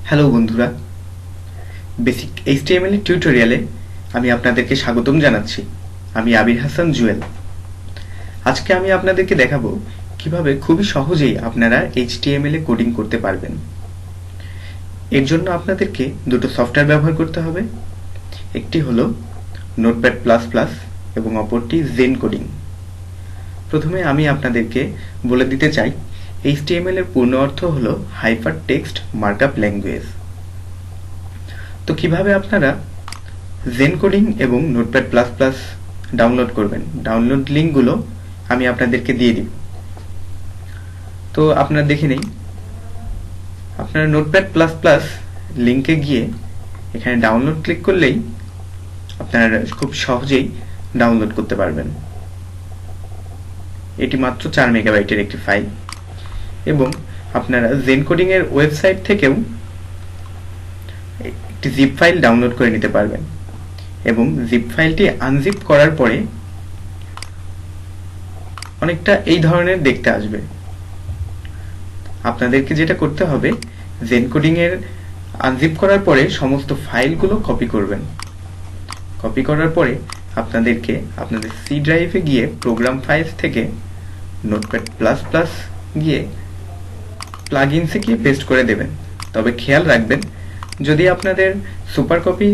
Hello বন্ধুরা, basic HTML এর টিউটোরিয়ালে আমি আপনাদেরকে স্বাগতম জানাচ্ছি। আমি আবির হাসান জুয়েল। আজকে আমি আপনাদেরকে দেখাবো কিভাবে খুবই সহজেই আপনারা এইচটিএমএল এ কোডিং করতে পারবেন। এর জন্য আপনাদেরকে দুটো সফটওয়্যার ব্যবহার করতে হবে। একটি হলো নোটপ্যাড++ এবং অপরটি জেন কোডিং। প্রথমে আমি আপনাদেরকে বলে দিতে চাই, এইচটিএমএল এর পূর্ণ অর্থ হলো হাইপার টেক্সট মার্কআপ ল্যাঙ্গুয়েজ। তো কিভাবে আপনারা জেন কোডিং এবং নোটপ্যাড++ ডাউনলোড করবেন, ডাউনলোড লিঙ্কগুলো আমি আপনাদেরকে দিয়ে দিব। তো আপনারা দেখে নেই, আপনারা নোটপ্যাড++ লিঙ্কে গিয়ে এখানে ডাউনলোড ক্লিক করলেই আপনারা খুব সহজেই ডাউনলোড করতে পারবেন। এটি মাত্র 4 মেগাবাইটের একটি ফাইল এবং আপনারা জেন কোডিং এর ওয়েবসাইট থেকেও একটি জিপ ফাইল ডাউনলোড করে নিতে পারবেন এবং জিপ ফাইলটি আনজিপ করার পরে অনেকটা এই ধরনের দেখতে আসবে। আপনাদেরকে যেটা করতে হবে, জেন কোডিং এর আনজিপ করার পরে সমস্ত ফাইলগুলো কপি করবেন। কপি করার পরে আপনাদেরকে আপনাদের সি ড্রাইভে গিয়ে প্রোগ্রাম ফাইলস থেকে নোটপ্যাড++ গিয়ে প্লাগইনসে গিয়ে পেস্ট করে দেবেন। তবে খেয়াল রাখবেন, যদি আপনাদের সুপার কপি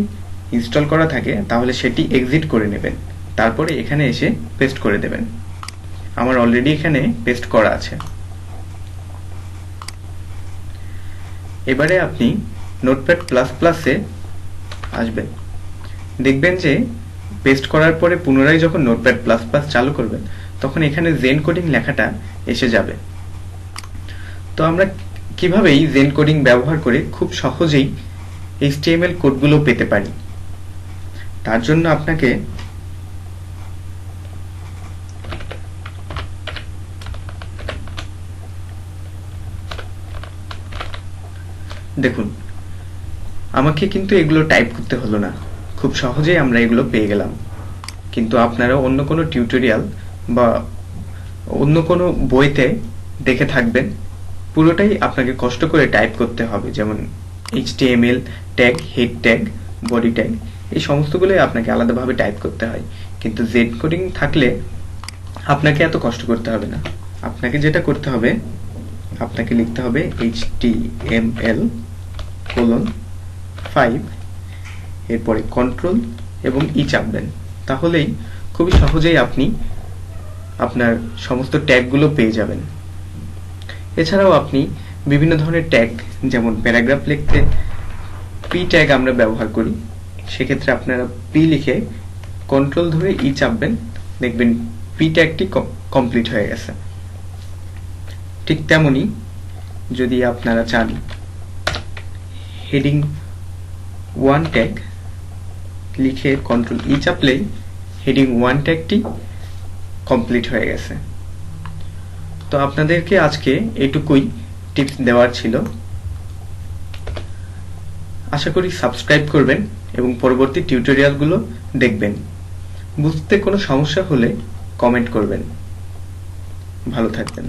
ইনস্টল করা থাকে তাহলে সেটি এক্সিট করে নেবেন, তারপরে এখানে এসে পেস্ট করে দেবেন। আমার অলরেডি এখানে পেস্ট করা আছে। এবারে আপনি নোটপ্যাড++ এ আসবেন, দেখবেন যে পেস্ট করার পরে পুনরায় যখন নোটপ্যাড++ চালু করবেন তখন এখানে জেন কোডিং লেখাটা এসে যাবে। তো আমরা কিভাবে এই জেন কোডিং ব্যবহার করে খুব সহজেই এইচটিএমএল কোডগুলো পেতে পারি, তার জন্য আপনাকে দেখুন, আমাকে কিন্তু এগুলো টাইপ করতে হলো না, খুব সহজেই আমরা এগুলো পেয়ে গেলাম। কিন্তু আপনারা অন্য কোনো টিউটোরিয়াল বা অন্য কোনো বইতে দেখে থাকবেন, পুরোটাই আপনাকে কষ্ট করে টাইপ করতে হবে। যেমন HTML tag, head tag, body tag, এই সমস্তগুলোই আপনাকে আলাদাভাবে টাইপ করতে হয়। কিন্তু জেন কোডিং থাকলে আপনাকে এত কষ্ট করতে হবে না। আপনাকে যেটা করতে হবে, আপনাকে লিখতে হবে HTML:5, এরপরে কন্ট্রোল এবং ই চাপবেন, তাহলেই খুবই সহজেই আপনি আপনার সমস্ত ট্যাগগুলো পেয়ে যাবেন। এছাড়াও আপনি বিভিন্ন ধরনের ট্যাগ, যেমন প্যারাগ্রাফ লিখতে পি ট্যাগ আমরা ব্যবহার করি, সেক্ষেত্রে আপনারা পি লিখে কন্ট্রোল ধরে ই চাপবেন, দেখবেন পি ট্যাগটি কমপ্লিট হয়ে গেছে। ঠিক তেমনি যদি আপনারা চান হেডিং 1 ট্যাগ লিখে কন্ট্রোল ই চাপলেই হেডিং 1 ট্যাগটি কমপ্লিট হয়ে গেছে। তো আপনাদেরকে আজকে এইটুকুই টিপস দেওয়ার ছিল। আশা করি সাবস্ক্রাইব করবেন এবং পরবর্তী টিউটোরিয়ালগুলো দেখবেন। বুঝতে কোনো সমস্যা হলে কমেন্ট করবেন। ভালো থাকবেন।